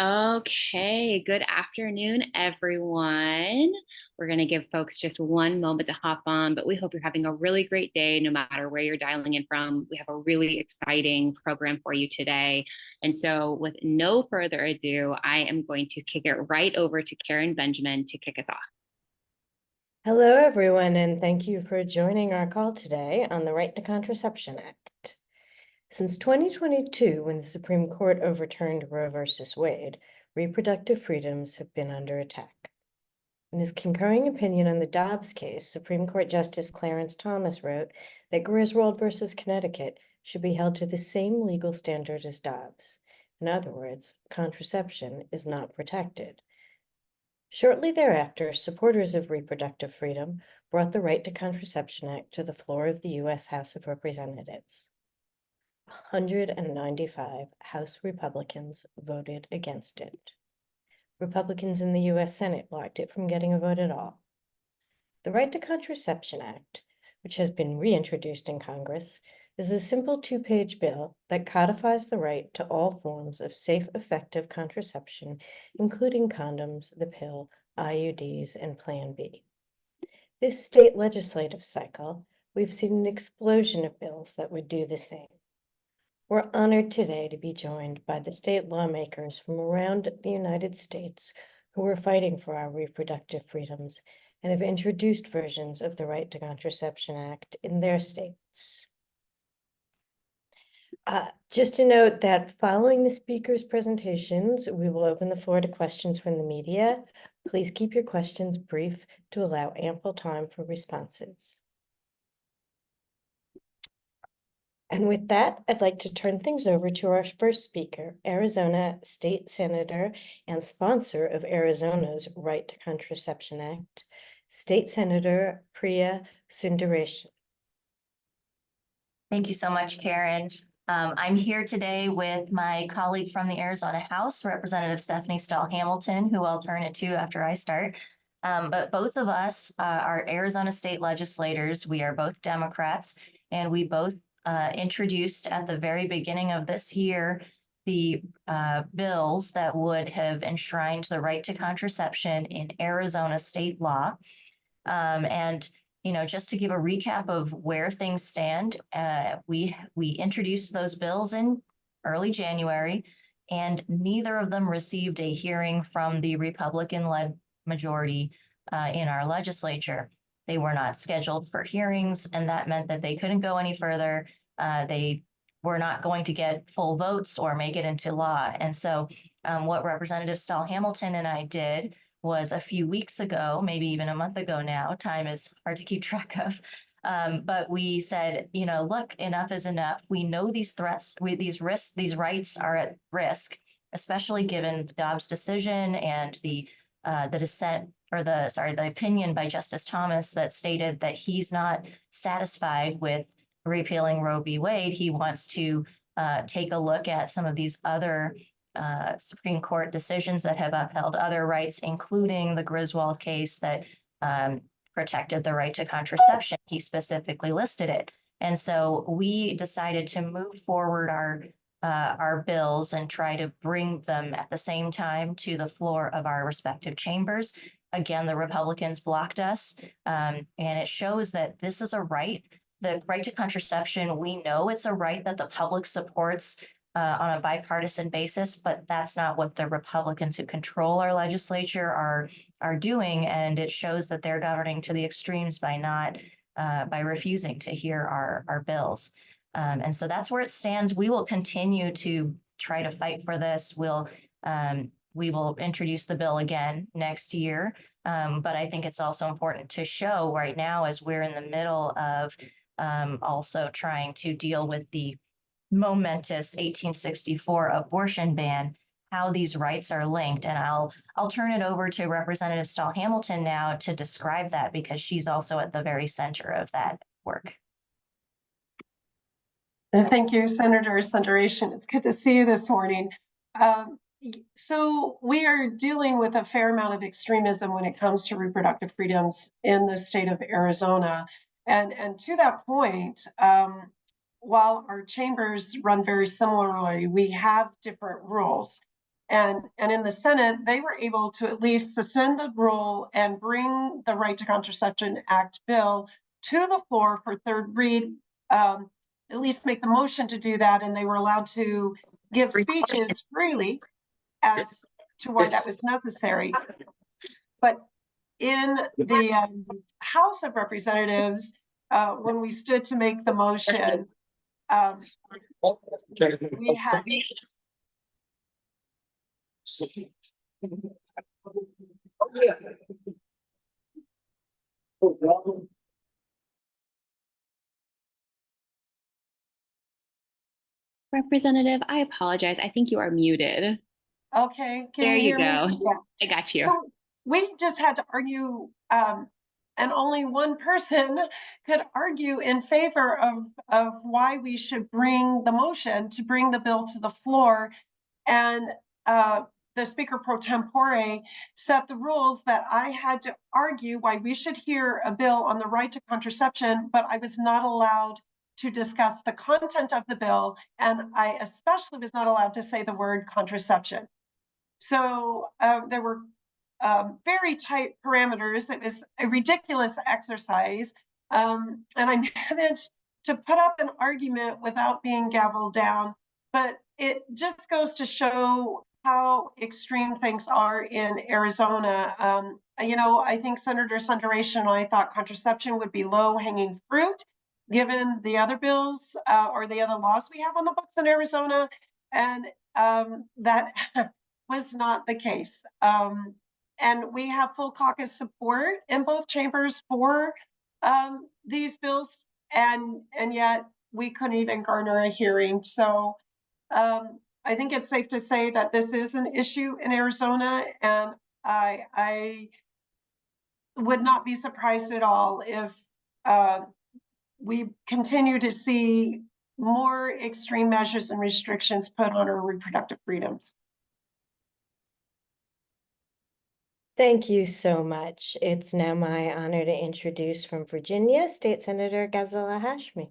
Okay, good afternoon, everyone. We're going to give folks just one moment to hop on, but we hope you're having a really great day no matter where you're dialing in from. We have a really exciting program for you today. And so, with no further ado, I am going to kick it right over to Karen Benjamin to kick us off. Hello, everyone, and thank you for joining our call today on the Right to Contraception Act. Since 2022, when the Supreme Court overturned Roe v. Wade, reproductive freedoms have been under attack. In his concurring opinion on the Dobbs case, Supreme Court Justice Clarence Thomas wrote that Griswold v. Connecticut should be held to the same legal standard as Dobbs. In other words, contraception is not protected. Shortly thereafter, supporters of reproductive freedom brought the Right to Contraception Act to the floor of the U.S. House of Representatives. 195 House Republicans voted against it. Republicans in the U.S. Senate blocked it from getting a vote at all. The Right to Contraception Act, which has been reintroduced in Congress, is a simple two-page bill that codifies the right to all forms of safe, effective contraception, including condoms, the pill, IUDs, and Plan B. This state legislative cycle, we've seen an explosion of bills that would do the same. We're honored today to be joined by the state lawmakers from around the United States who are fighting for our reproductive freedoms and have introduced versions of the Right to Contraception Act in their states. Just to note that following the speakers' presentations, we will open the floor to questions from the media. Please keep your questions brief to allow ample time for responses. And with that, I'd like to turn things over to our first speaker, Arizona State Senator and sponsor of Arizona's Right to Contraception Act, State Senator Priya Sundaresan. Thank you so much, Karen. I'm here today with my colleague from the Arizona House, Representative Stephanie Stahl-Hamilton, who I'll turn it to after I start. But both of us are Arizona state legislators. We are both Democrats, and we both introduced at the very beginning of this year the bills that would have enshrined the right to contraception in Arizona state law. And just to give a recap of where things stand, we introduced those bills in early January, and neither of them received a hearing from the Republican-led majority in our legislature. They were not scheduled for hearings, and that meant that they couldn't go any further. They were not going to get full votes or make it into law. And so what Representative Stahl-Hamilton and I did was a few weeks ago, maybe even a month ago now, time is hard to keep track of, but we said, look, enough is enough. We know these threats, these risks, these rights are at risk, especially given the Dobbs decision and the dissent, or the opinion by Justice Thomas that stated that he's not satisfied with repealing Roe v. Wade. He wants to take a look at some of these other Supreme Court decisions that have upheld other rights, including the Griswold case that protected the right to contraception. He specifically listed it. And so we decided to move forward our bills and try to bring them at the same time to the floor of our respective chambers. Again, the Republicans blocked us, and it shows that this is a right. The right to contraception, we know it's a right that the public supports on a bipartisan basis, but that's not what the Republicans who control our legislature are doing, and it shows that they're governing to the extremes by refusing to hear our bills. And so that's where it stands. We will continue to try to fight for this. We will introduce the bill again next year, but I think it's also important to show right now, as we're in the middle of also trying to deal with the momentous 1864 abortion ban, how these rights are linked. And I'll turn it over to Representative Stahl-Hamilton now to describe that, because she's also at the very center of that work. Thank you, Senator Sundaresan. It's good to see you this morning. So we are dealing with a fair amount of extremism when it comes to reproductive freedoms in the state of Arizona. And to that point, while our chambers run very similarly, we have different rules. And in the Senate, they were able to at least suspend the rule and bring the Right to Contraception Act bill to the floor for third read, at least make the motion to do that, and they were allowed to give speeches freely as to why that was necessary. But in the House of Representatives, when we stood to make the motion, we had Representative, I apologize. I think you are muted. okay. Can There you hear me? go. Yeah. I got you. So we just had to argue, and only one person could argue in favor of why we should bring the motion to bring the bill to the floor. And the Speaker pro tempore set the rules that I had to argue why we should hear a bill on the right to contraception, but I was not allowed to discuss the content of the bill, and I especially was not allowed to say the word contraception. So there were very tight parameters. It was a ridiculous exercise. And I managed to put up an argument without being gavelled down. But it just goes to show how extreme things are in Arizona. I think Senator Sundaresh and I thought contraception would be low-hanging fruit, given the other bills or the other laws we have on the books in Arizona. And that was not the case. And we have full caucus support in both chambers for these bills, and yet we couldn't even garner a hearing. So I think it's safe to say that this is an issue in Arizona, and I would not be surprised at all if we continue to see more extreme measures and restrictions put on our reproductive freedoms. Thank you so much. It's now my honor to introduce from Virginia, State Senator Ghazala Hashmi.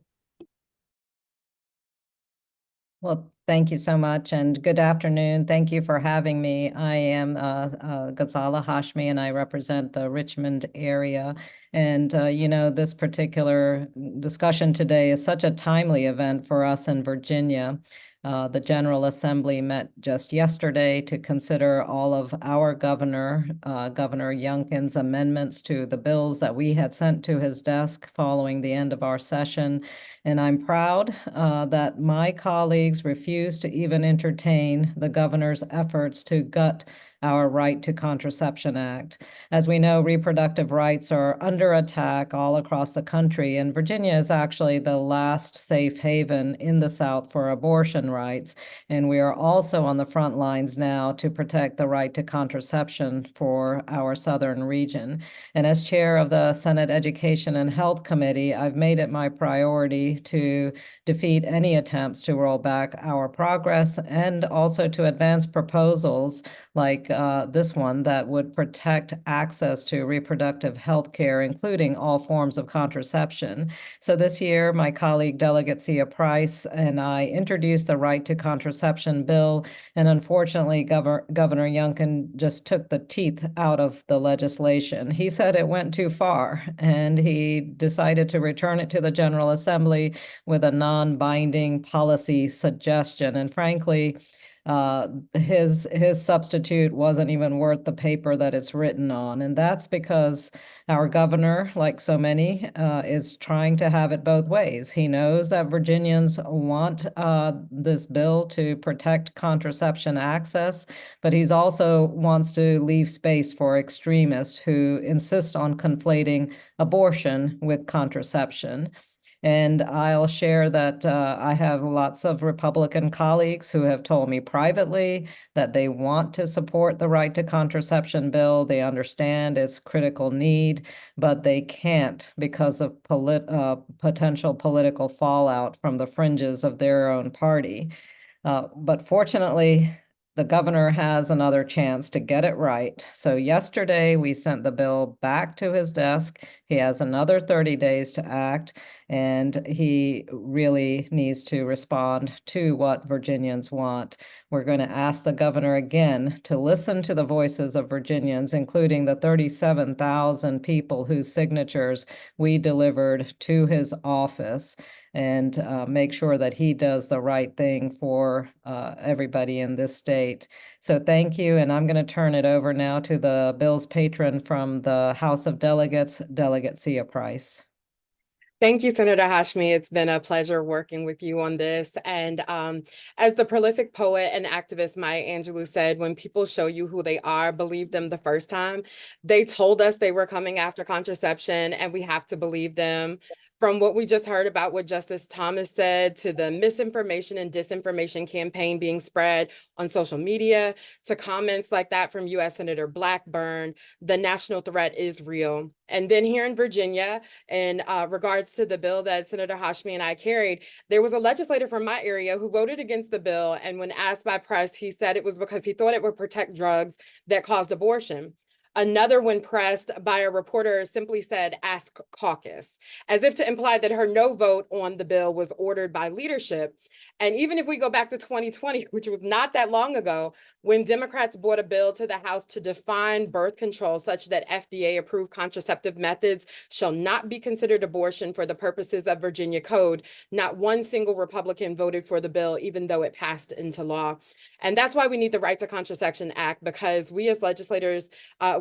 Well, thank you so much, and good afternoon. Thank you for having me. I am Ghazala Hashmi, and I represent the Richmond area. And, this particular discussion today is such a timely event for us in Virginia. The General Assembly met just yesterday to consider all of our Governor Youngkin's amendments to the bills that we had sent to his desk following the end of our session. And I'm proud that my colleagues refused to even entertain the governor's efforts to gut our Right to Contraception Act. As we know, reproductive rights are under attack all across the country, and Virginia is actually the last safe haven in the South for abortion rights. And we are also on the front lines now to protect the right to contraception for our southern region. And as chair of the Senate Education and Health Committee, I've made it my priority to defeat any attempts to roll back our progress and also to advance proposals like this one that would protect access to reproductive health care, including all forms of contraception. So this year, my colleague Delegate Sia Price and I introduced the Right to Contraception bill, and unfortunately, Governor Youngkin just took the teeth out of the legislation. He said it went too far, and he decided to return it to the General Assembly with a non-binding policy suggestion. And frankly, his substitute wasn't even worth the paper that it's written on. And that's because our governor, like so many, is trying to have it both ways. He knows that Virginians want this bill to protect contraception access, but he's also wants to leave space for extremists who insist on conflating abortion with contraception. And I'll share that I have lots of Republican colleagues who have told me privately that they want to support the Right to Contraception bill. They understand its critical need, but they can't because of potential political fallout from the fringes of their own party. But fortunately, the governor has another chance to get it right. So yesterday we sent the bill back to his desk. He has another 30 days to act, and he really needs to respond to what Virginians want. We're going to ask the governor again to listen to the voices of Virginians, including the 37,000 people whose signatures we delivered to his office, and make sure that he does the right thing for everybody in this state. So thank you, and I'm going to turn it over now to the bill's patron from the House of Delegates, Delegate Sia Price. Thank you, Senator Hashmi. It's been a pleasure working with you on this. And as the prolific poet and activist Maya Angelou said, when people show you who they are, believe them the first time. They told us they were coming after contraception, and we have to believe them. From what we just heard about what Justice Thomas said, to the misinformation and disinformation campaign being spread on social media, to comments like that from U.S. Senator Blackburn, the national threat is real. And then here in Virginia, in regards to the bill that Senator Hashmi and I carried, there was a legislator from my area who voted against the bill. And when asked by press, he said it was because he thought it would protect drugs that caused abortion. Another, when pressed by a reporter, simply said, "Ask caucus," as if to imply that her no vote on the bill was ordered by leadership. And even if we go back to 2020, which was not that long ago, when Democrats brought a bill to the House to define birth control such that FDA-approved contraceptive methods shall not be considered abortion for the purposes of Virginia Code, not one single Republican voted for the bill, even though it passed into law. And that's why we need the Right to Contraception Act, because we as legislators,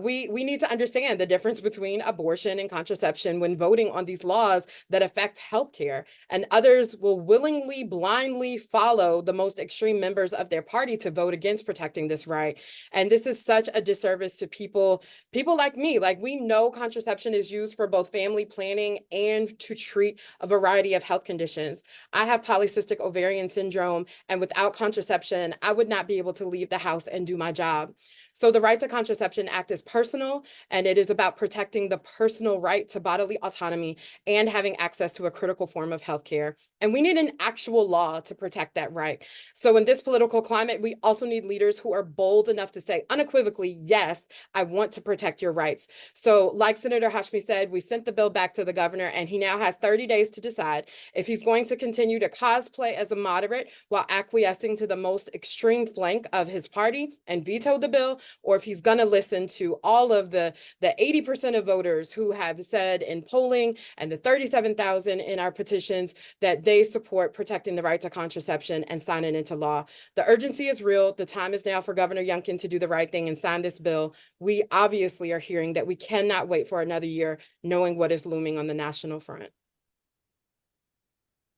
we need to understand the difference between abortion and contraception when voting on these laws that affect healthcare. And others will willingly, blindly follow the most extreme members of their party to vote against protecting this right. And this is such a disservice to people like me. Like, we know contraception is used for both family planning and to treat a variety of health conditions. I have polycystic ovarian syndrome, and without contraception, I would not be able to leave the house and do my job. So the Right to Contraception Act is personal, and it is about protecting the personal right to bodily autonomy and having access to a critical form of healthcare. And we need an actual law to protect that right. So in this political climate, we also need leaders who are bold enough to say unequivocally, yes, I want to protect your rights. So like Senator Hashmi said, we sent the bill back to the governor, and he now has 30 days to decide if he's going to continue to cosplay as a moderate while acquiescing to the most extreme flank of his party and veto the bill, or if he's going to listen to all of the 80% of voters who have said in polling, and the 37,000 in our petitions, that they support protecting the right to contraception and sign it into law. The urgency is real. The time is now for Governor Youngkin to do the right thing and sign this bill. We obviously are hearing that we cannot wait for another year, knowing what is looming on the national front.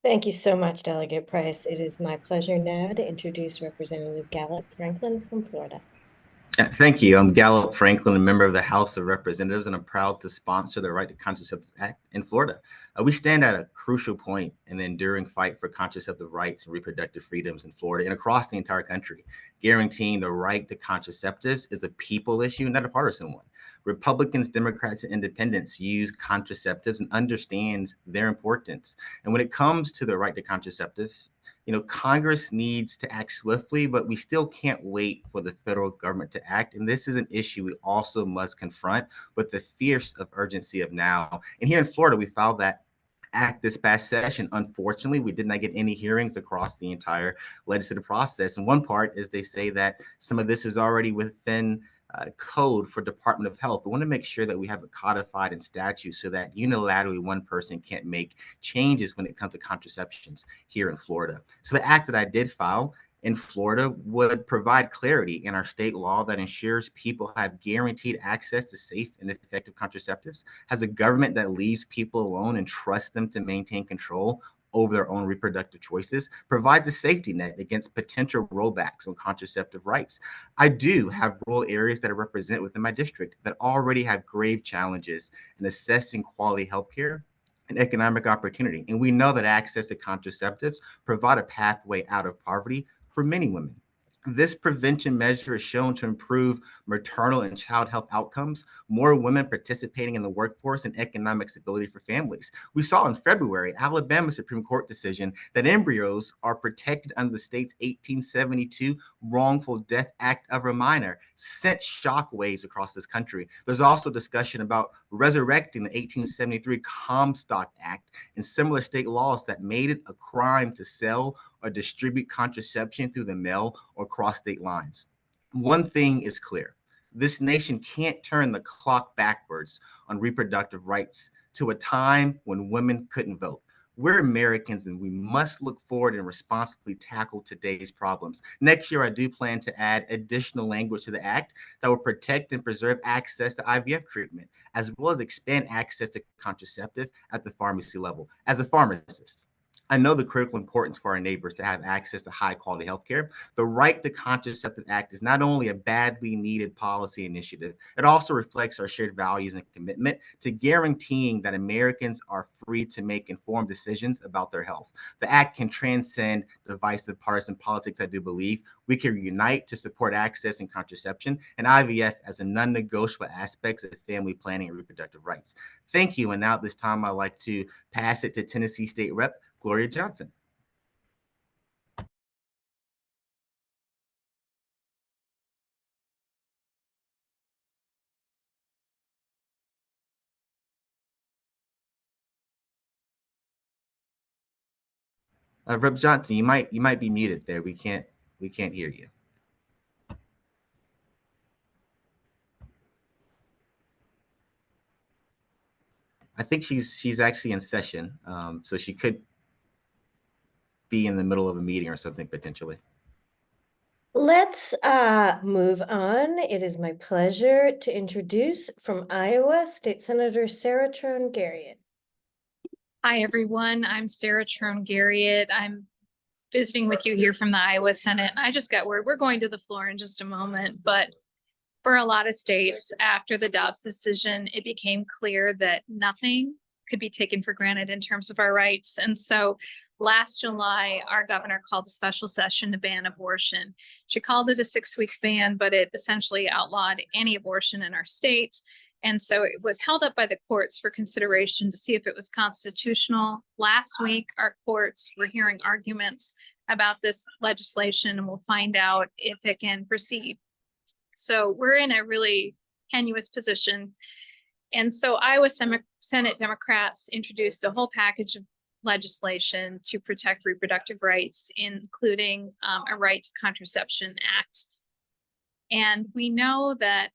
Thank you so much, Delegate Price. It is my pleasure now to introduce Representative Gallup Franklin from Florida. Thank you. I'm Gallup Franklin, a member of the House of Representatives, and I'm proud to sponsor the Right to Contraceptive Act in Florida. We stand at a crucial point in the enduring fight for contraceptive rights and reproductive freedoms in Florida and across the entire country. Guaranteeing the right to contraceptives is a people issue, not a partisan one. Republicans, Democrats, and independents use contraceptives and understands their importance. And when it comes to the right to contraceptive, Congress needs to act swiftly, but we still can't wait for the federal government to act. And this is an issue we also must confront with the fierce of urgency of now. And here in Florida, we filed that act this past session. Unfortunately, we did not get any hearings across the entire legislative process. And one part is they say that some of this is already within code for Department of Health. We want to make sure that we have it codified in statute so that unilaterally one person can't make changes when it comes to contraceptions here in Florida. So the act that I did file in Florida would provide clarity in our state law that ensures people have guaranteed access to safe and effective contraceptives, has a government that leaves people alone and trusts them to maintain control over their own reproductive choices, provides a safety net against potential rollbacks on contraceptive rights. I do have rural areas that I represent within my district that already have grave challenges in assessing quality healthcare and economic opportunity. And we know that access to contraceptives provide a pathway out of poverty for many women. This prevention measure is shown to improve maternal and child health outcomes, more women participating in the workforce, and economic stability for families. We saw in February, Alabama Supreme Court decision that embryos are protected under the state's 1872 Wrongful Death Act of a minor, sent shockwaves across this country. There's also discussion about resurrecting the 1873 Comstock Act and similar state laws that made it a crime to sell or distribute contraception through the mail or cross state lines. One thing is clear. This nation can't turn the clock backwards on reproductive rights to a time when women couldn't vote. We're Americans and we must look forward and responsibly tackle today's problems. Next year, I do plan to add additional language to the act that will protect and preserve access to IVF treatment, as well as expand access to contraceptive at the pharmacy level. As a pharmacist, I know the critical importance for our neighbors to have access to high quality healthcare. The Right to Contraceptive Act is not only a badly needed policy initiative, it also reflects our shared values and commitment to guaranteeing that Americans are free to make informed decisions about their health. The act can transcend divisive partisan politics, I do believe. We can unite to support access and contraception and IVF as a non-negotiable aspects of family planning and reproductive rights. Thank you. And now at this time, I'd like to pass it to Tennessee State Rep. Gloria Johnson. Rep. Johnson, you might be muted there. We can't hear you. I think she's actually in session, so she could be in the middle of a meeting or something potentially. Let's move on. It is my pleasure to introduce from Iowa, State Senator Sarah Trone Garriott. Hi, everyone. I'm Sarah Trone Garriott. I'm visiting with you here from the Iowa Senate. And I just got word we're going to the floor in just a moment, but for a lot of states after the Dobbs decision, it became clear that nothing could be taken for granted in terms of our rights. And so last July, our governor called a special session to ban abortion. She called it a 6-week ban, but it essentially outlawed any abortion in our state. And so it was held up by the courts for consideration to see if it was constitutional. Last week, our courts were hearing arguments about this legislation, and we'll find out if it can proceed. So we're in a really tenuous position. And so Iowa Senate Democrats introduced a whole package of legislation to protect reproductive rights, including a Right to Contraception Act. And we know that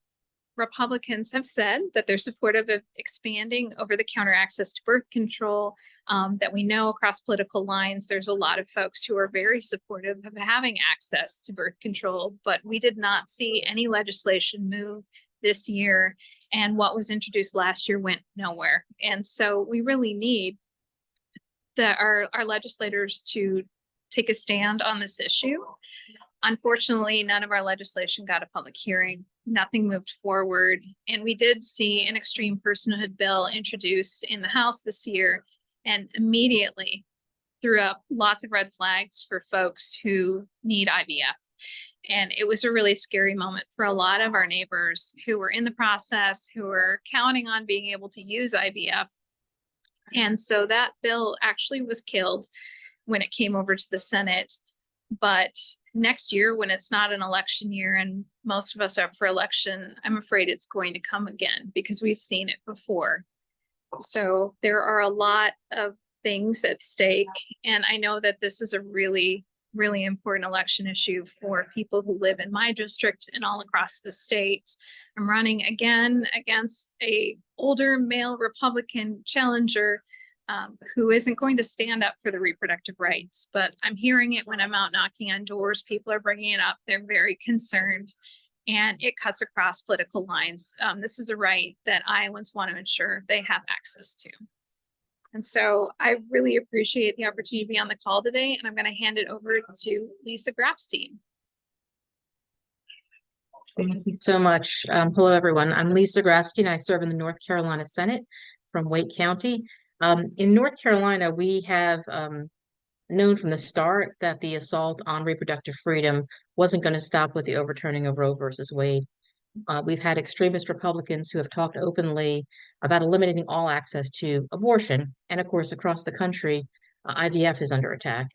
Republicans have said that they're supportive of expanding over-the-counter access to birth control, that we know across political lines, there's a lot of folks who are very supportive of having access to birth control, but we did not see any legislation move this year, and what was introduced last year went nowhere. And so we really need our legislators to take a stand on this issue. Unfortunately, none of our legislation got a public hearing. Nothing moved forward. And we did see an extreme personhood bill introduced in the House this year and immediately threw up lots of red flags for folks who need IVF. And it was a really scary moment for a lot of our neighbors who were in the process, who were counting on being able to use IVF. And so that bill actually was killed when it came over to the Senate. But next year, when it's not an election year and most of us are up for election, I'm afraid it's going to come again because we've seen it before. So there are a lot of things at stake. And I know that this is a really, really important election issue for people who live in my district and all across the state. I'm running again against an older male Republican challenger who isn't going to stand up for the reproductive rights, but I'm hearing it when I'm out knocking on doors. People are bringing it up. They're very concerned, and it cuts across political lines. This is a right that Iowans want to ensure they have access to. And so I really appreciate the opportunity to be on the call today, and I'm going to hand it over to Lisa Grafstein. Thank you so much. Hello, everyone. I'm Lisa Grafstein. I serve in the North Carolina Senate from Wake County. In North Carolina, we have known from the start that the assault on reproductive freedom wasn't going to stop with the overturning of Roe versus Wade. We've had extremist Republicans who have talked openly about eliminating all access to abortion. And of course, across the country, IVF is under attack.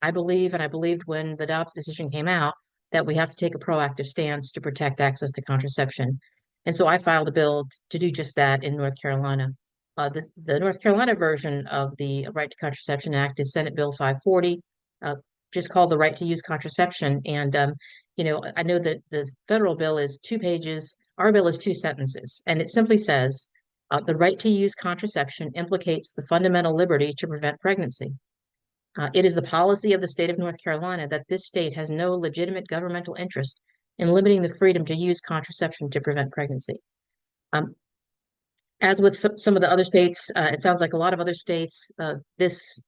I believe, and I believed when the Dobbs decision came out, that we have to take a proactive stance to protect access to contraception. And so I filed a bill to do just that in North Carolina. The North Carolina version of the Right to Contraception Act is Senate Bill 540, just called the Right to Use Contraception. And you know, I know that the federal bill is 2 pages. Our bill is 2 sentences, and it simply says, the right to use contraception implicates the fundamental liberty to prevent pregnancy. It is the policy of the state of North Carolina that this state has no legitimate governmental interest in limiting the freedom to use contraception to prevent pregnancy. As with some of the other states, it sounds like a lot of other states, this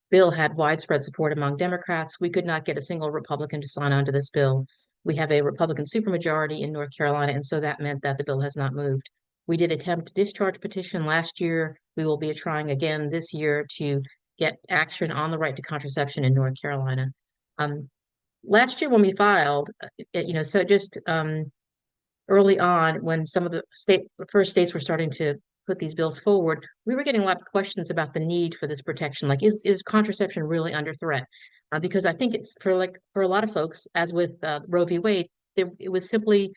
bill had widespread support among Democrats. We could not get a single Republican to sign on to this bill. We have a Republican supermajority in North Carolina, and so that meant that the bill has not moved. We did attempt a discharge petition last year. We will be trying again this year to get action on the right to contraception in North Carolina. Last year when we filed, you know, so just early on when some of the first states were starting to put these bills forward, we were getting a lot of questions about the need for this protection. Like, is contraception really under threat? Because I think it's for a lot of folks, as with Roe v. Wade, it was simply,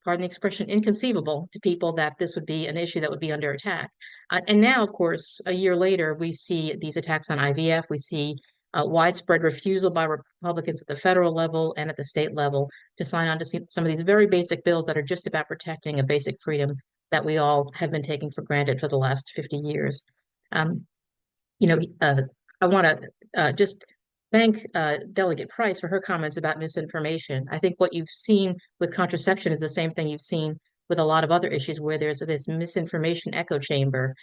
pardon the expression, inconceivable to people that this would be an issue that would be under attack. And now, of course, a year later, we see these attacks on IVF. We see widespread refusal by Republicans at the federal level and at the state level to sign on to some of these very basic bills that are just about protecting a basic freedom that we all have been taking for granted for the last 50 years. You know, I want to just thank Delegate Price for her comments about misinformation. I think what you've seen with contraception is the same thing you've seen with a lot of other issues where there's this misinformation echo chamber,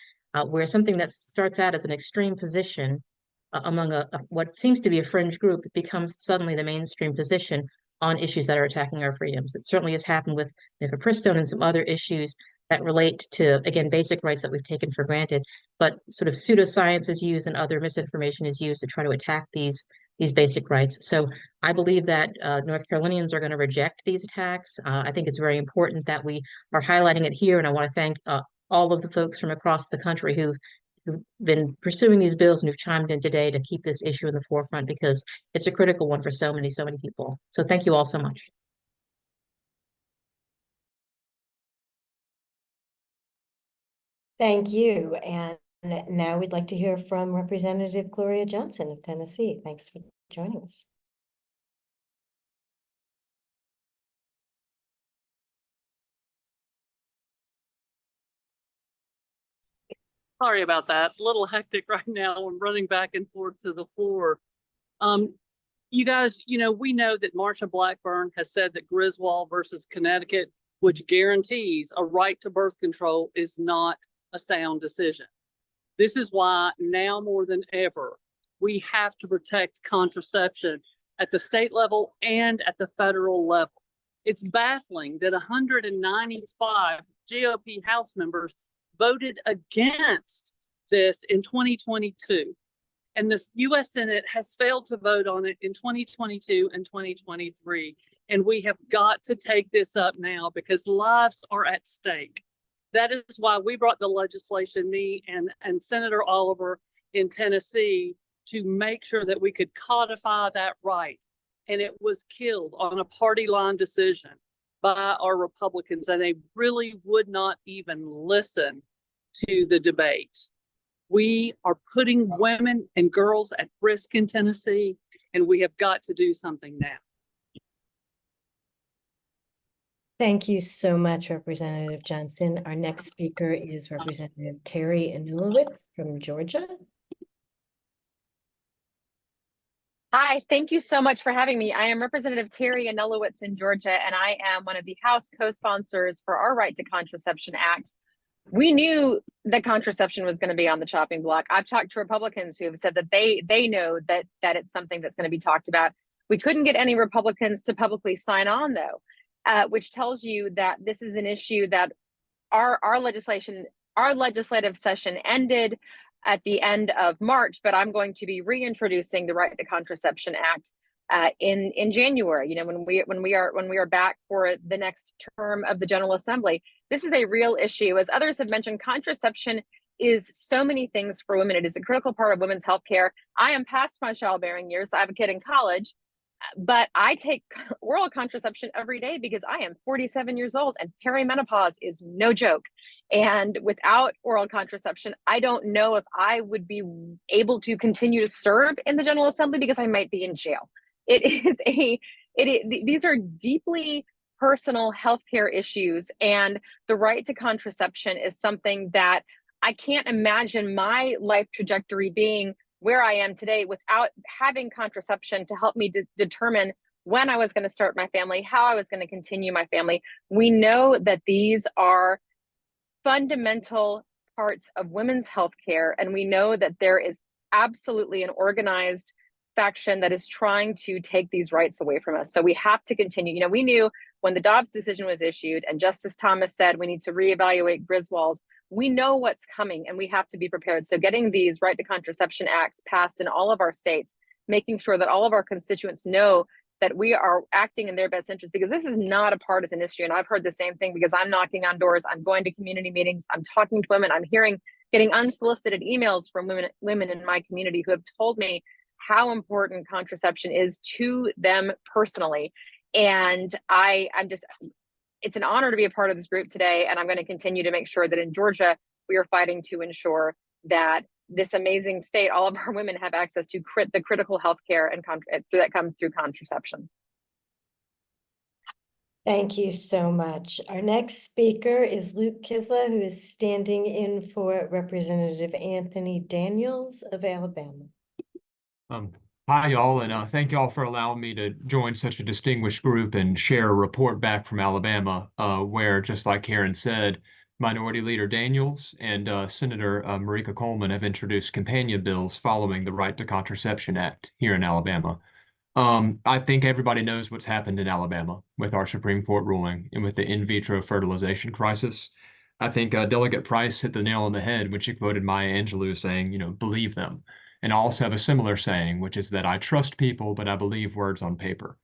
where something that starts out as an extreme position among what seems to be a fringe group becomes suddenly the mainstream position on issues that are attacking our freedoms. It certainly has happened with mifepristone and some other issues that relate to, again, basic rights that we've taken for granted, but sort of pseudoscience is used and other misinformation is used to try to attack these basic rights. So I believe that North Carolinians are going to reject these attacks. I think it's very important that we are highlighting it here, and I want to thank all of the folks from across the country who've been pursuing these bills and who've chimed in today to keep this issue in the forefront, because it's a critical one for so many people. So thank you all so much. Thank you. And now we'd like to hear from Representative Gloria Johnson of Tennessee. Thanks for joining us. Sorry about that. A little hectic right now. I'm running back and forth to the floor. You guys, you know, we know that Marsha Blackburn has said that Griswold versus Connecticut, which guarantees a right to birth control, is not a sound decision. This is why now more than ever, we have to protect contraception at the state level and at the federal level. It's baffling that 195 GOP House members voted against this in 2022. And the U.S. Senate has failed to vote on it in 2022 and 2023. And we have got to take this up now because lives are at stake. That is why we brought the legislation, me and Senator Oliver in Tennessee, to make sure that we could codify that right. And it was killed on a party line decision by our Republicans, and they really would not even listen to the debate. We are putting women and girls at risk in Tennessee, and we have got to do something now. Thank you so much, Representative Johnson. Our next speaker is Representative Terry Anulewicz from Georgia. Hi, thank you so much for having me. I am Representative Terry Anulewicz in Georgia, and I am one of the House co-sponsors for our Right to Contraception Act. We knew that contraception was going to be on the chopping block. I've talked to Republicans who have said that they know that it's something that's going to be talked about. We couldn't get any Republicans to publicly sign on, though, which tells you that this is an issue that our legislative session ended at the end of March, but I'm going to be reintroducing the Right to Contraception Act in January. You know, when we are back for the next term of the General Assembly. This is a real issue. As others have mentioned, contraception is so many things for women. It is a critical part of women's health care. I am past my childbearing years. I have a kid in college, but I take oral contraception every day because I am 47 years old and perimenopause is no joke. And without oral contraception, I don't know if I would be able to continue to serve in the General Assembly because I might be in jail. These are deeply personal healthcare issues, and the right to contraception is something that I can't imagine my life trajectory being where I am today without having contraception to help me determine when I was going to start my family, how I was going to continue my family. We know that these are fundamental parts of women's health care, and we know that there is absolutely an organized faction that is trying to take these rights away from us. So we have to continue. You know, we knew when the Dobbs decision was issued and Justice Thomas said we need to reevaluate Griswold, we know what's coming and we have to be prepared. So getting these right to contraception acts passed in all of our states, making sure that all of our constituents know that we are acting in their best interest, because this is not a partisan issue. And I've heard the same thing because I'm knocking on doors, I'm going to community meetings, I'm talking to women, I'm getting unsolicited emails from women in my community who have told me how important contraception is to them personally. And it's an honor to be a part of this group today. And I'm going to continue to make sure that in Georgia, we are fighting to ensure that this amazing state, all of our women have access to the critical health care and that comes through contraception. Thank you so much. Our next speaker is Luke Kisla, who is standing in for Representative Anthony Daniels of Alabama. Hi, y'all, and thank y'all for allowing me to join such a distinguished group and share a report back from Alabama, where, just like Karen said, Minority Leader Daniels and Senator Marika Coleman have introduced companion bills following the Right to Contraception Act here in Alabama. I think everybody knows what's happened in Alabama with our Supreme Court ruling and with the in vitro fertilization crisis. I think Delegate Price hit the nail on the head when she quoted Maya Angelou saying, you know, believe them. And I also have a similar saying, which is that I trust people, but I believe words on paper.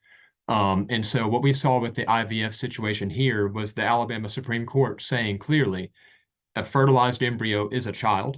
And so what we saw with the IVF situation here was the Alabama Supreme Court saying clearly, a fertilized embryo is a child,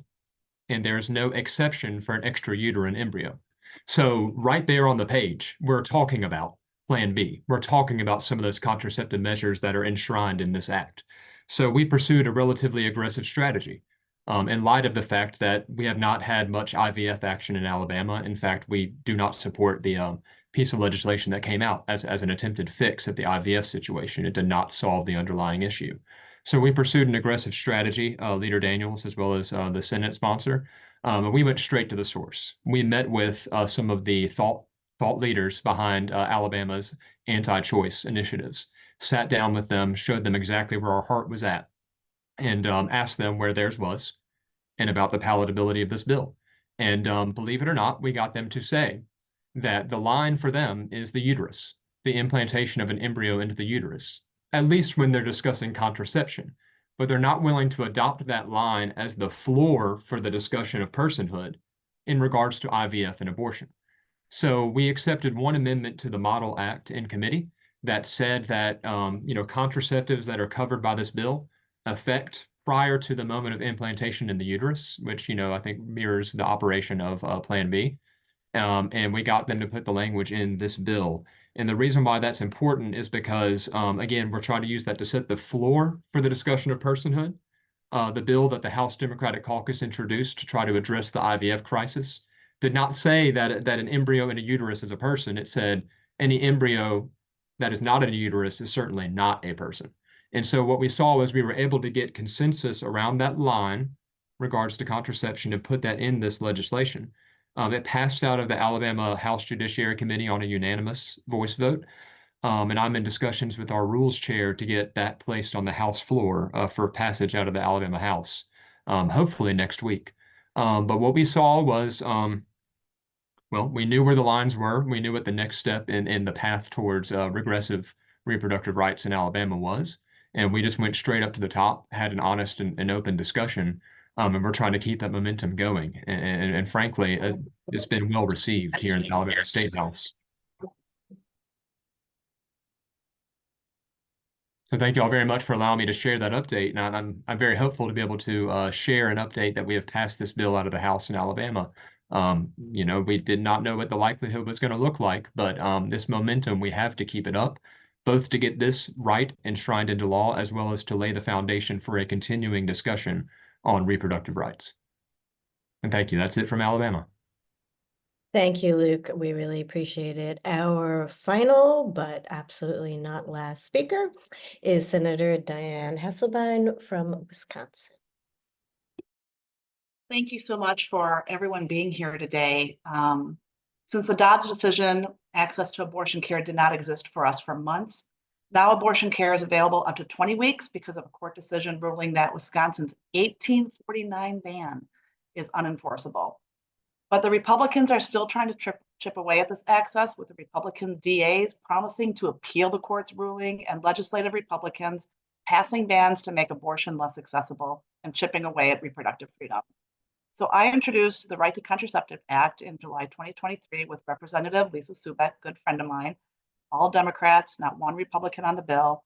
and there's no exception for an extrauterine embryo. So right there on the page, we're talking about Plan B. We're talking about some of those contraceptive measures that are enshrined in this act. So we pursued a relatively aggressive strategy. In light of the fact that we have not had much IVF action in Alabama. In fact, we do not support the piece of legislation that came out as an attempted fix of the IVF situation. It did not solve the underlying issue. So we pursued an aggressive strategy, Leader Daniels, as well as the Senate sponsor. And we went straight to the source. We met with some of the thought leaders behind Alabama's anti-choice initiatives, sat down with them, showed them exactly where our heart was at, and asked them where theirs was and about the palatability of this bill. And believe it or not, we got them to say that the line for them is the uterus, the implantation of an embryo into the uterus, at least when they're discussing contraception. But they're not willing to adopt that line as the floor for the discussion of personhood in regards to IVF and abortion. So we accepted one amendment to the Model Act in committee that said that contraceptives that are covered by this bill affect prior to the moment of implantation in the uterus, which I think mirrors the operation of Plan B. And we got them to put the language in this bill. And the reason why that's important is because, again, we're trying to use that to set the floor for the discussion of personhood. The bill that the House Democratic Caucus introduced to try to address the IVF crisis did not say that an embryo in a uterus is a person. It said any embryo that is not in a uterus is certainly not a person. And so what we saw was we were able to get consensus around that line regards to contraception and put that in this legislation. It passed out of the Alabama House Judiciary Committee on a unanimous voice vote. And I'm in discussions with our rules chair to get that placed on the House floor for passage out of the Alabama House, hopefully next week. But what we saw was, we knew where the lines were. We knew what the next step in the path towards regressive reproductive rights in Alabama was. And we just went straight up to the top, had an honest and open discussion And we're trying to keep that momentum going. And frankly, it's been well received here in the Alabama State House. So thank you all very much for allowing me to share that update. And I'm very hopeful to be able to share an update that we have passed this bill out of the House in Alabama. You know, we did not know what the likelihood was going to look like, but this momentum, we have to keep it up, both to get this right enshrined into law, as well as to lay the foundation for a continuing discussion on reproductive rights. And thank you. That's it from Alabama. Thank you, Luke. We really appreciate it. Our final, but absolutely not last speaker is Senator Dianne Hasselbein from Wisconsin. Thank you so much for everyone being here today. Since the Dobbs decision, access to abortion care did not exist for us for months. Now abortion care is available up to 20 weeks because of a court decision ruling that Wisconsin's 1849 ban is unenforceable. But the Republicans are still trying to chip away at this access, with the Republican DAs promising to appeal the court's ruling and legislative Republicans passing bans to make abortion less accessible and chipping away at reproductive freedom. So I introduced the Right to Contraceptive Act in July 2023 with Representative Lisa Subeck, good friend of mine, all Democrats, not one Republican on the bill.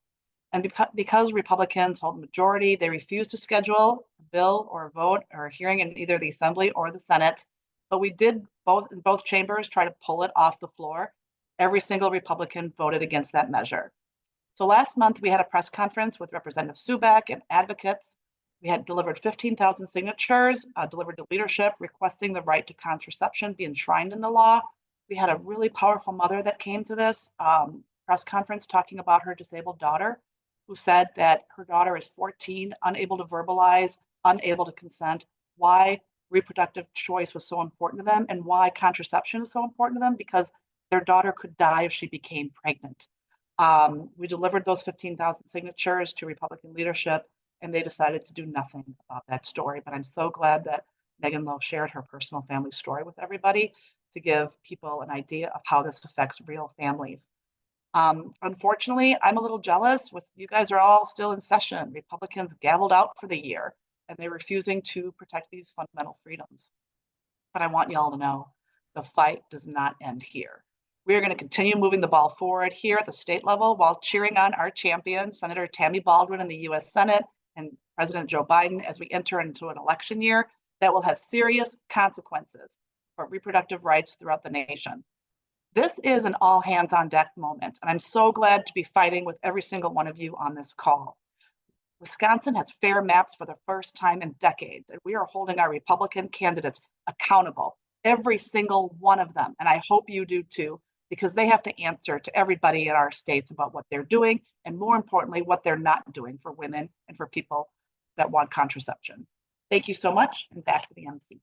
And because Republicans hold the majority, they refuse to schedule a bill or a vote or a hearing in either the Assembly or the Senate. But we did in both chambers try to pull it off the floor. Every single Republican voted against that measure. So last month we had a press conference with Representative Subeck and advocates. We had delivered 15,000 signatures, delivered to leadership requesting the right to contraception be enshrined in the law. We had a really powerful mother that came to this press conference talking about her disabled daughter, who said that her daughter is 14, unable to verbalize, unable to consent, why reproductive choice was so important to them and why contraception is so important to them, because their daughter could die if she became pregnant. We delivered those 15,000 signatures to Republican leadership, and they decided to do nothing about that story. But I'm so glad that Megan Lowe shared her personal family story with everybody to give people an idea of how this affects real families. Unfortunately, I'm a little jealous. You guys are all still in session. Republicans gavelled out for the year, and they're refusing to protect these fundamental freedoms. But I want you all to know the fight does not end here. We are going to continue moving the ball forward here at the state level while cheering on our champion, Senator Tammy Baldwin in the U.S. Senate and President Joe Biden as we enter into an election year that will have serious consequences for reproductive rights throughout the nation. This is an all hands on deck moment, and I'm so glad to be fighting with every single one of you on this call. Wisconsin has fair maps for the first time in decades, and we are holding our Republican candidates accountable, every single one of them. And I hope you do too, because they have to answer to everybody in our states about what they're doing, and more importantly, what they're not doing for women and for people that want contraception. Thank you so much, and back to the MC.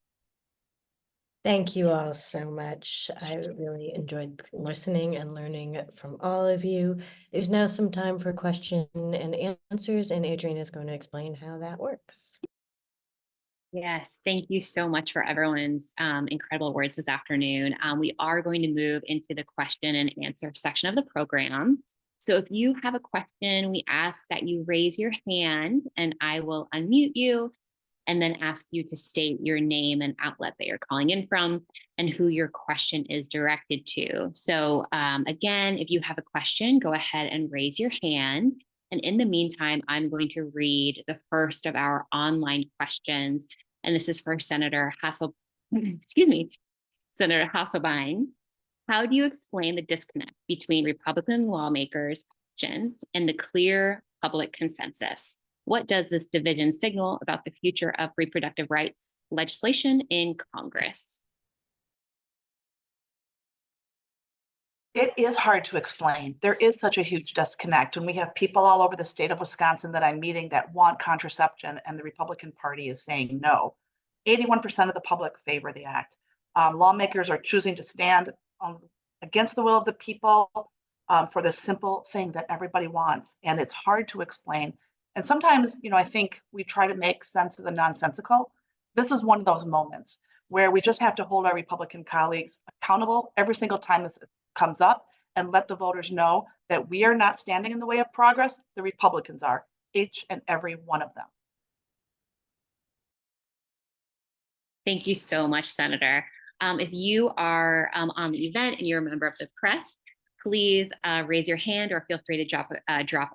Thank you all so much. I really enjoyed listening and learning from all of you. There's now some time for question and answers, and Adrienne is going to explain how that works. Yes, thank you so much for everyone's incredible words this afternoon. We are going to move into the question and answer section of the program. So if you have a question, we ask that you raise your hand and I will unmute you and then ask you to state your name and outlet that you're calling in from and who your question is directed to. So again, if you have a question, go ahead and raise your hand. And in the meantime, I'm going to read the first of our online questions. And this is for Senator Senator Hasselbein. How do you explain the disconnect between Republican lawmakers' actions and the clear public consensus? What does this division signal about the future of reproductive rights legislation in Congress? It is hard to explain. There is such a huge disconnect, and we have people all over the state of Wisconsin that I'm meeting that want contraception, and the Republican Party is saying no. 81% of the public favor the act. Lawmakers are choosing to stand against the will of the people for this simple thing that everybody wants, and it's hard to explain. And sometimes, I think we try to make sense of the nonsensical. This is one of those moments where we just have to hold our Republican colleagues accountable every single time this comes up and let the voters know that we are not standing in the way of progress. The Republicans are, each and every one of them. Thank you so much, Senator. If you are on the event and you're a member of the press, please raise your hand or feel free to drop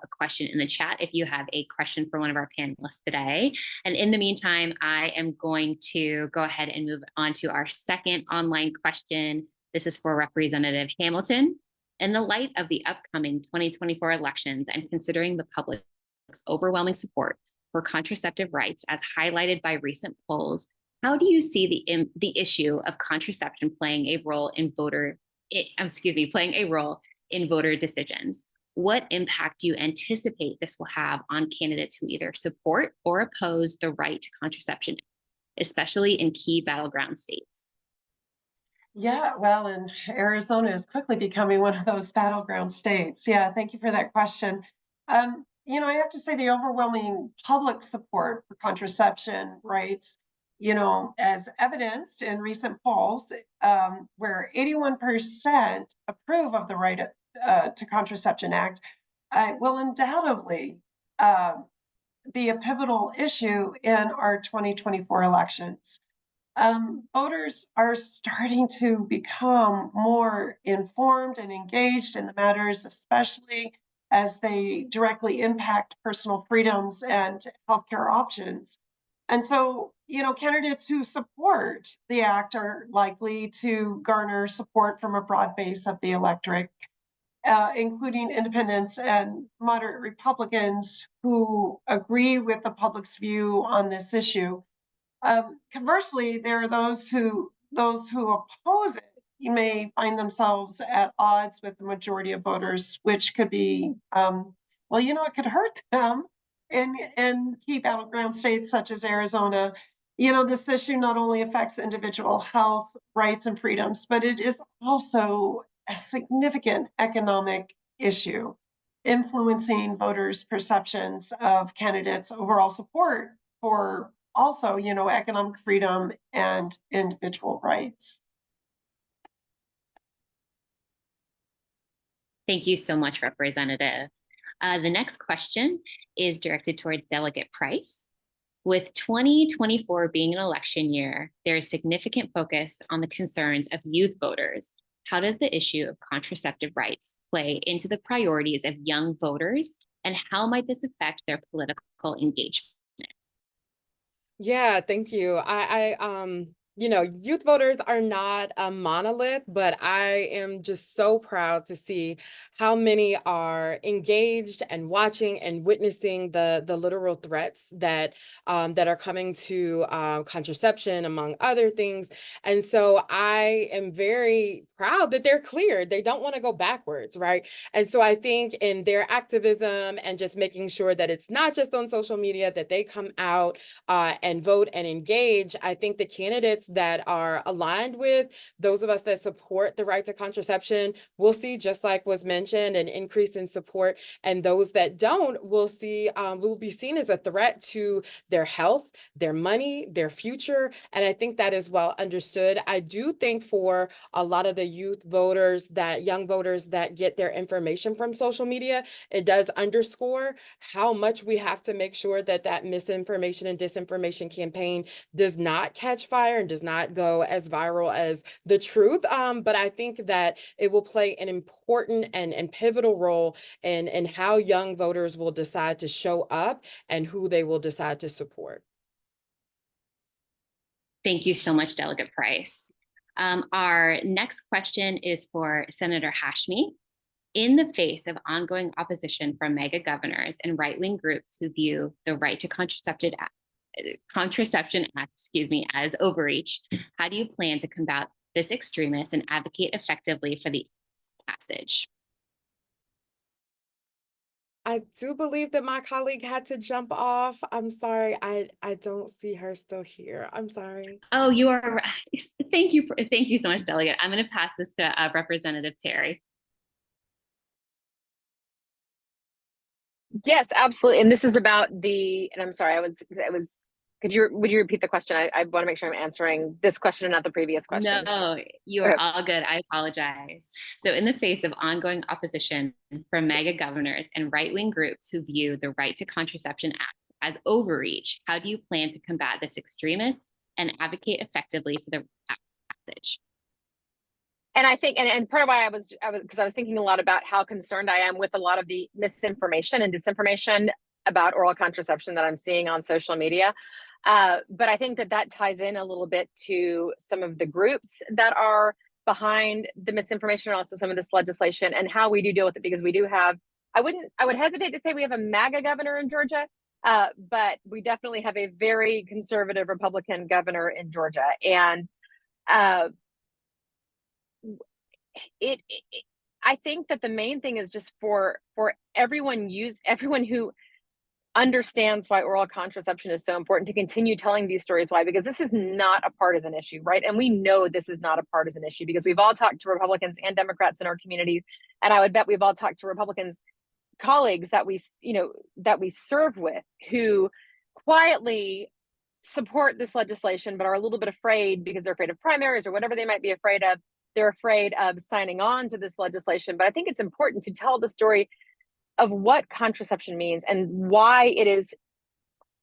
a question in the chat if you have a question for one of our panelists today. And in the meantime, I am going to go ahead and move on to our second online question. This is for Representative Hamilton. In the light of the upcoming 2024 elections and considering the public's overwhelming support for contraceptive rights as highlighted by recent polls, how do you see the issue of contraception playing a role in voter decisions? What impact do you anticipate this will have on candidates who either support or oppose the right to contraception, especially in key battleground states? Yeah, well, and Arizona is quickly becoming one of those battleground states. Yeah, thank you for that question. You know, I have to say the overwhelming public support for contraception rights, you know, as evidenced in recent polls, where 81% approve of the right to Contraception Act, will undoubtedly be a pivotal issue in our 2024 elections. Voters are starting to become more informed and engaged in the matters, especially as they directly impact personal freedoms and healthcare options. And so, you know, candidates who support the act are likely to garner support from a broad base of the electorate, including independents and moderate Republicans who agree with the public's view on this issue. Conversely, there are those who oppose it. You may find themselves at odds with the majority of voters, which could be, well, you know, it could hurt them in key battleground states such as Arizona. You know, this issue not only affects individual health rights and freedoms, but it is also a significant economic issue, influencing voters' perceptions of candidates' overall support for also, you know, economic freedom and individual rights. Thank you so much, Representative. The next question is directed towards Delegate Price. With 2024 being an election year, there is significant focus on the concerns of youth voters. How does the issue of contraceptive rights play into the priorities of young voters, and how might this affect their political engagement? Yeah, thank you. You know, youth voters are not a monolith, but I am just so proud to see how many are engaged and watching and witnessing the literal threats that are coming to contraception, among other things. And so I am very proud that they're clear. They don't want to go backwards, right? And so I think in their activism and just making sure that it's not just on social media, that they come out and vote and engage. I think the candidates that are aligned with those of us that support the right to contraception will see, just like was mentioned, an increase in support. And those that don't will see, will be seen as a threat to their health, their money, their future. And I think that is well understood. I do think for a lot of the youth voters, that young voters that get their information from social media, it does underscore how much we have to make sure that that misinformation and disinformation campaign does not catch fire and does not go as viral as the truth. But I think that it will play an important and pivotal role in how young voters will decide to show up and who they will decide to support. Thank you so much, Delegate Price. Our next question is for Senator Hashmi. In the face of ongoing opposition from mega governors and right-wing groups who view the right to Contraception Act, as overreach, how do you plan to combat this extremist and advocate effectively for the passage? I do believe that my colleague had to jump off. I'm sorry, I don't see her still here. I'm sorry. Oh, you are right. Thank you so much, Delegate. I'm going to pass this to Representative Terry. Yes, absolutely. And this is about and I'm sorry, would you repeat the question? I want to make sure I'm answering this question and not the previous question. No, you are all good. I apologize. So in the face of ongoing opposition from mega governors and right-wing groups who view the right to Contraception Act as overreach, how do you plan to combat this extremist and advocate effectively for the passage. And I think, and part of why I was because I was thinking a lot about how concerned I am with a lot of the misinformation and disinformation about oral contraception that I'm seeing on social media. But I think that ties in a little bit to some of the groups that are behind the misinformation and also some of this legislation and how we do deal with it, because we do have, I would hesitate to say we have a MAGA governor in Georgia, but we definitely have a very conservative Republican governor in Georgia. And I think that the main thing is just for everyone who understands why oral contraception is so important to continue telling these stories. Why? Because this is not a partisan issue, right? And we know this is not a partisan issue because we've all talked to Republicans and Democrats in our communities. And I would bet we've all talked to Republicans colleagues that we serve with who quietly support this legislation, but are a little bit afraid because they're afraid of primaries or whatever they might be afraid of. They're afraid of signing on to this legislation. But I think it's important to tell the story of what contraception means and why it is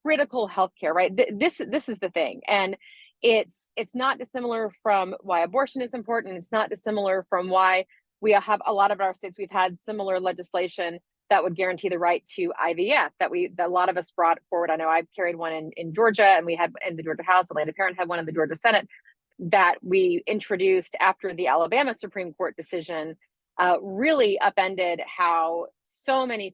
critical healthcare, right? This is the thing. And it's not dissimilar from why abortion is important. It's not dissimilar from why we have a lot of our states, we've had similar legislation that would guarantee the right to IVF that a lot of us brought forward. I know I carried one in Georgia, and we had in the Georgia House, Atlanta Parent had one in the Georgia Senate that we introduced after the Alabama Supreme Court decision really upended how so many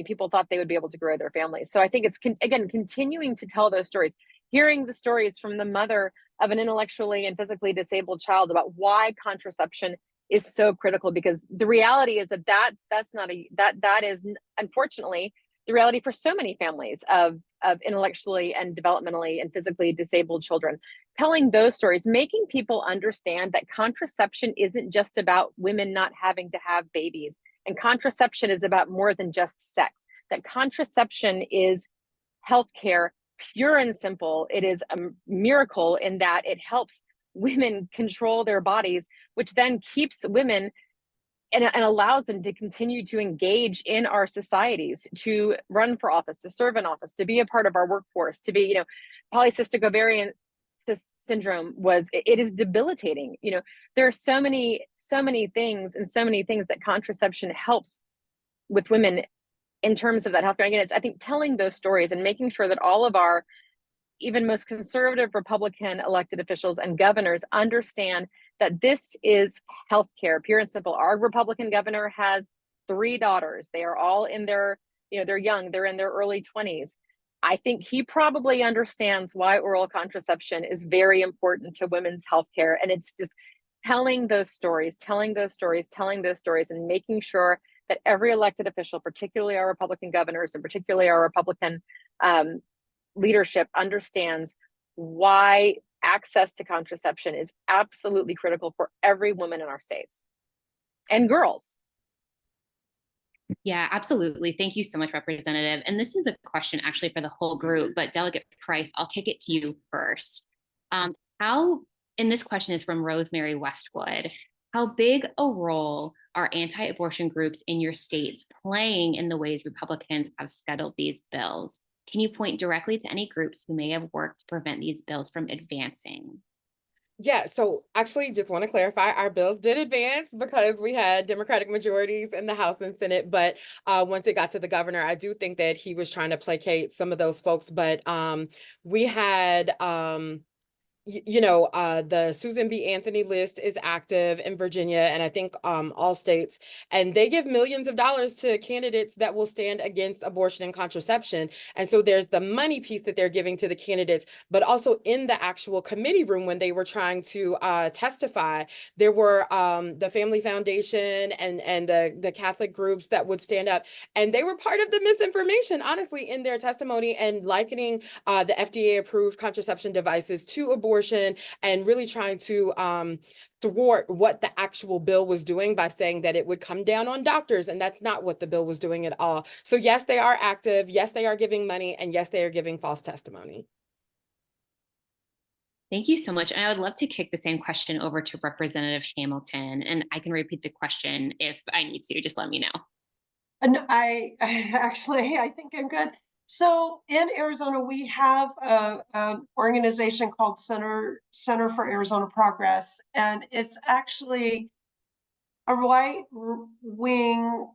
people thought they would be able to grow their families. So I think it's again continuing to tell those stories, hearing the stories from the mother of an intellectually and physically disabled child about why contraception is so critical, because the reality is that is unfortunately the reality for so many families of intellectually and developmentally and physically disabled children. Telling those stories, making people understand that contraception isn't just about women not having to have babies, and contraception is about more than just sex, that contraception is healthcare, pure and simple. It is a miracle in that it helps women control their bodies, which then keeps women and allows them to continue to engage in our societies, to run for office, to serve in office, to be a part of our workforce, to be, polycystic ovarian syndrome it is debilitating. There are so many things that contraception helps with women in terms of that healthcare. Again, it's, I think, telling those stories and making sure that all of our even most conservative Republican elected officials and governors understand that this is healthcare, pure and simple. Our Republican governor has 3 daughters. They are all in their, they're young, they're in their early 20s. I think he probably understands why oral contraception is very important to women's healthcare. And it's just telling those stories, and making sure that every elected official, particularly our Republican governors and particularly our Republican leadership, understands why access to contraception is absolutely critical for every woman in our states and girls. Yeah, absolutely. Thank you so much, Representative. And this is a question actually for the whole group, but Delegate Price, I'll kick it to you first. And this question is from Rosemary Westwood. How big a role are anti-abortion groups in your states playing in the ways Republicans have scuttled these bills? Can you point directly to any groups who may have worked to prevent these bills from advancing? Yeah, so actually just want to clarify, our bills did advance because we had Democratic majorities in the House and Senate, but once it got to the governor, I do think that he was trying to placate some of those folks, but we had the Susan B. Anthony list is active in Virginia, and I think all states, and they give millions of dollars to candidates that will stand against abortion and contraception. And so there's the money piece that they're giving to the candidates, but also in the actual committee room when they were trying to testify, there were the Family Foundation and the Catholic groups that would stand up, and they were part of the misinformation, honestly, in their testimony and likening the FDA approved contraception devices to abortion and really trying to thwart what the actual bill was doing by saying that it would come down on doctors, and that's not what the bill was doing at all. So yes, they are active, yes, they are giving money, and yes, they are giving false testimony. Thank you so much. And I would love to kick the same question over to Representative Hamilton, and I can repeat the question if I need to, just let me know. I think I'm good. So in Arizona, we have an organization called Center for Arizona Progress, and it's actually a right-wing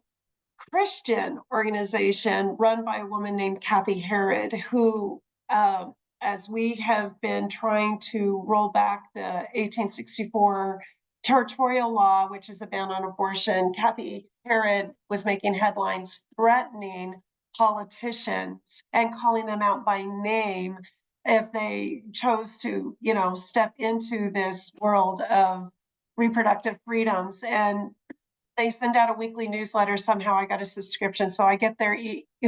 Christian organization run by a woman named Kathy Herod, who, as we have been trying to roll back the 1864 territorial law, which is a ban on abortion, Kathy Herod was making headlines threatening politicians and calling them out by name if they chose to, step into this world of reproductive freedoms. And they send out a weekly newsletter. Somehow I got a subscription, so I get their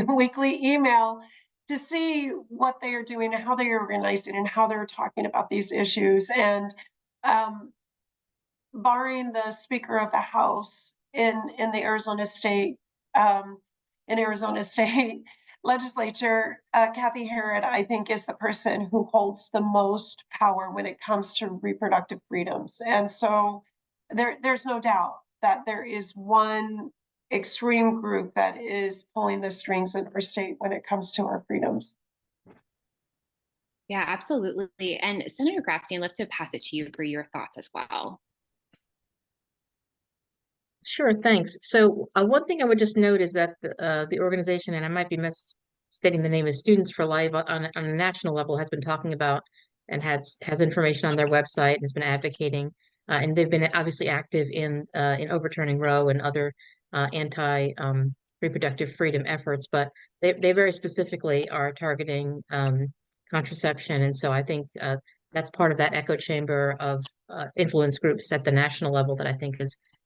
weekly email to see what they are doing and how they are organizing and how they're talking about these issues. And barring the Speaker of the House in the Arizona State legislature, Kathy Herod, I think, is the person who holds the most power when it comes to reproductive freedoms. And so there's no doubt that there is one extreme group that is pulling the strings in our state when it comes to our freedoms. Yeah, absolutely. And Senator Grassley, I'd love to pass it to you for your thoughts as well. Sure, thanks. So one thing I would just note is that the organization, and I might be misstating the name, is Students for Life on a national level, has been talking about and has information on their website and has been advocating, and they've been obviously active in overturning Roe and other anti reproductive freedom efforts, but they very specifically are targeting contraception, and so I think that's part of that echo chamber of influence groups at the national level that I think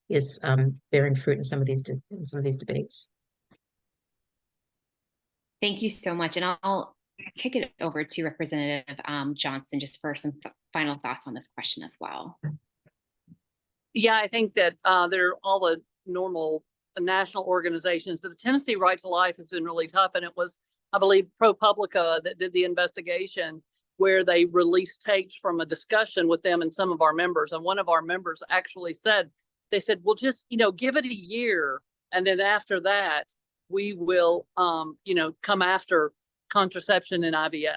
is bearing fruit in some of these debates. Thank you so much. And I'll kick it over to Representative Johnson just for some final thoughts on this question as well. Yeah, I think that there are all the normal national organizations. The Tennessee Right to Life has been really tough. And it was, I believe, ProPublica that did the investigation where they released tapes from a discussion with them and some of our members. And one of our members actually said, they said, well, just, give it a year. And then after that, we will, come after contraception and IVF.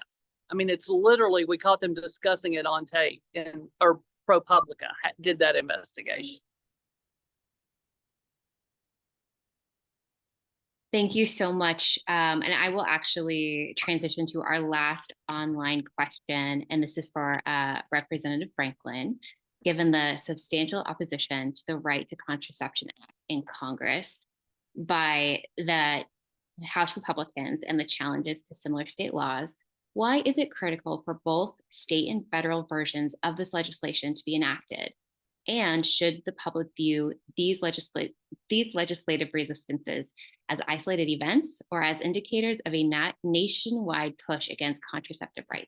I mean, it's literally, we caught them discussing it on tape, or ProPublica did that investigation. Thank you so much. And I will actually transition to our last online question. And this is for Representative Franklin. Given the substantial opposition to the Right to Contraception Act in Congress by the House Republicans and the challenges to similar state laws, why is it critical for both state and federal versions of this legislation to be enacted? And should the public view these legislative resistances as isolated events or as indicators of a nationwide push against contraceptive rights?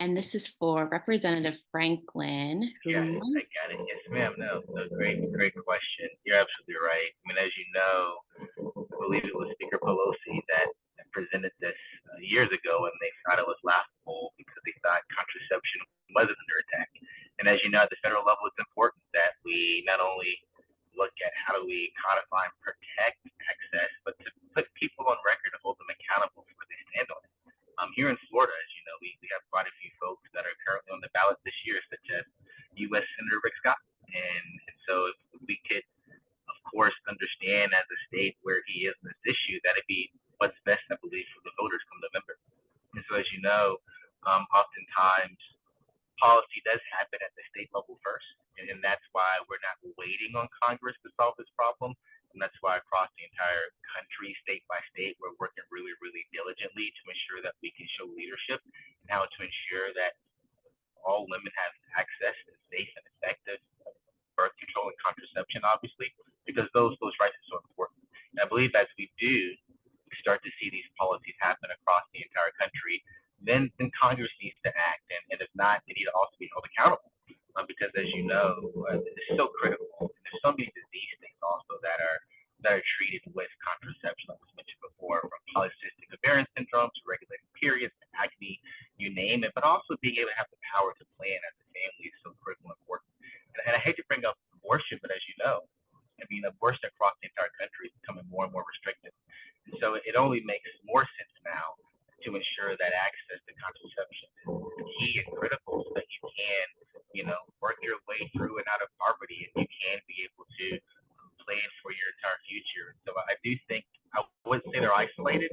And this is for Representative Franklin. Yeah, I got it. Yes, ma'am. No, great question. You're absolutely right. I mean, as you know, I believe it was Speaker Pelosi that presented this years ago, and they thought it was laughable because they thought contraception wasn't under attack. And as you know, at the federal level, it's important that we not only look at how do we codify and protect access, but to put people on record and hold them accountable for what they stand on it. Here in Florida, as you know, we have quite a few folks that are currently on the ballot this year, such as U.S. Senator Rick Scott. And so if we could, of course, understand as a state where he is in this issue, that it'd be what's best, I believe, for the voters come November. And so as you know, oftentimes policy does happen at the state level first. And that's why we're not waiting on Congress to solve this problem. And that's why across the entire country, state by state, we're working really, really diligently to ensure that we can show leadership and how to ensure that all women have access to safe and effective birth control and contraception, obviously, because those rights are so important. And I believe as we do start to see these policies happen across the entire country, then Congress needs to act. And if not, they need to also be held accountable. Because as you know, it's so critical. And there's so many disease states also that are treated with contraception, like was mentioned before, from polycystic ovarian syndrome to regulated periods, to acne, you name it, but also being able to have the power to plan as a family is so critical and important. And I hate to bring up abortion, but as you know, I mean, abortion across the entire country is becoming correlated.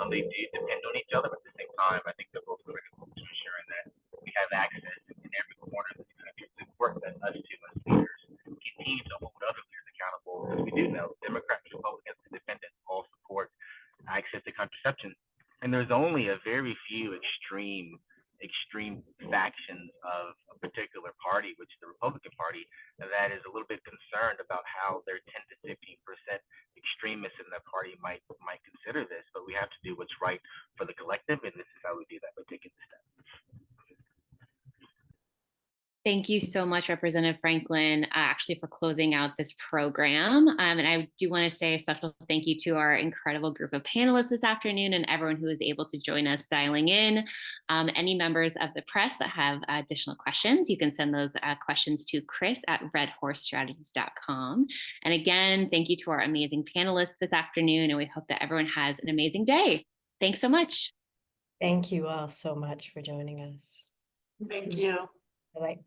They do depend on each other, but at the same time, I think they're both critical to ensuring that we have access in every corner of this country. It's important that us two as leaders continue to hold other leaders accountable, because we do know Democrats, Republicans, Independents all support access to contraception. And there's only a very few extreme factions of a particular party, which is the Republican Party, that is a little bit concerned about how their 10 to 15% extremists in that party might consider this. But we have to do what's right for the collective, and this is how we do that, by taking the step. Thank you so much, Representative Franklin, actually for closing out this program. And I do want to say a special thank you to our incredible group of panelists this afternoon and everyone who was able to join us dialing in. Any members of the press that have additional questions, you can send those questions to chris@redhorsestrategies.com. And again, thank you to our amazing panelists this afternoon, and we hope that everyone has an amazing day. Thanks so much. Thank you all so much for joining us. Thank you. Bye-bye.